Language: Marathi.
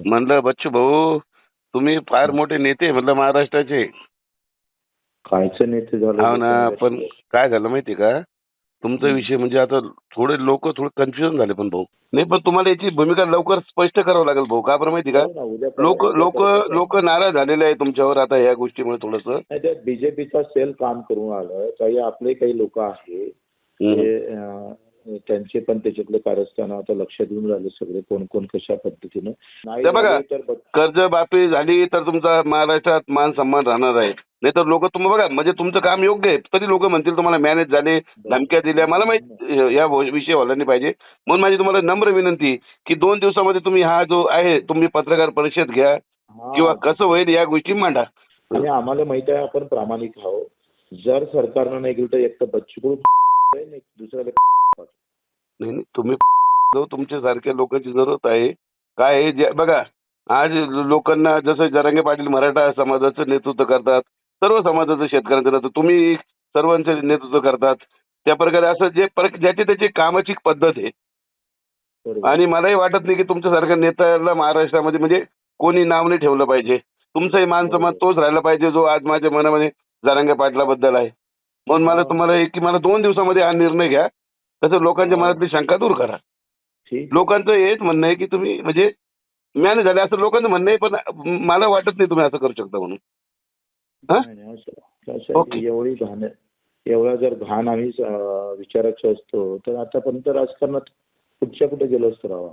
म्हणलं बच्चू भाऊ तुम्ही फार मोठे नेते म्हणलं महाराष्ट्राचे. कायचं नेते झालं हो ना, पण काय झालं माहिती का, तुमचा विषय म्हणजे आता थोडे लोक थोडे कन्फ्युजन झाले पण भाऊ. नाही पण तुम्हाला याची भूमिका लवकर स्पष्ट करावं लागेल भाऊ. का बरं माहिती का, लोक लोक लोक नाराज झालेले आहे तुमच्यावर आता या गोष्टीमुळे थोडंसं. बीजेपीचा सेल काम करून आलं. काही आपले काही लोक आहे त्यांचे पण त्याच्यातले कारस्थान आता लक्ष देऊन राहिले सगळे कोण कोण कशा पद्धतीनं. ते बघा, कर्जमाफी झाली तर तुमचा महाराष्ट्रात मान सन्मान राहणार आहे. नाही तर लोक तुम्ही बघा, म्हणजे तुमचं काम योग्य आहे तरी लोक म्हणतील तुम्हाला मॅनेज झाले, धमक्या दिल्या. मला माहित या विषय व्हायला नाही पाहिजे. म्हणून माझी तुम्हाला नम्र विनंती की 2 दिवसामध्ये तुम्ही हा जो आहे तुम्ही पत्रकार परिषद घ्या किंवा कसं होईल या गोष्टी मांडा. आणि आम्हाला माहित आहे आपण प्रामाणिक आहोत. जर सरकारनं नाही केलं तर एक तर बच्चू दुसऱ्याला नाही तुम्ही तुमच्या सारख्या लोकांची जरूरत आहे. काय आहे बघा, आज लोकांना जसं जरांगे पाटील मराठा समाजाचं नेतृत्व करतात, सर्व समाजाचं शेतकऱ्यांचं नेतृत्व तुम्ही सर्वांचं नेतृत्व करतात. त्या प्रकारे असं जे ज्याची त्याची कामाची पद्धत आहे. आणि मलाही वाटत नाही की तुमच्यासारख्या नेत्याला महाराष्ट्रामध्ये म्हणजे कोणी नाव नाही ठेवलं पाहिजे. तुमचाही मान सन्मान तोच राहिला पाहिजे जो आज माझ्या मनामध्ये जरांगे पाटलाबद्दल आहे. म्हणून मला तुम्हाला की मला 2 दिवसामध्ये हा निर्णय घ्या, तसं लोकांच्या मनातली शंका दूर करा. लोकांचं हेच म्हणणं आहे की तुम्ही म्हणजे मॅनेज झाले असं लोकांचं म्हणणं आहे, पण मला वाटत नाही तुम्ही असं करू शकता म्हणून. एवढी घाण एवढा जर घाण आम्ही विचारायचं असतो तर आतापर्यंत राजकारणात कुठच्या कुठे गेलो असतो राव.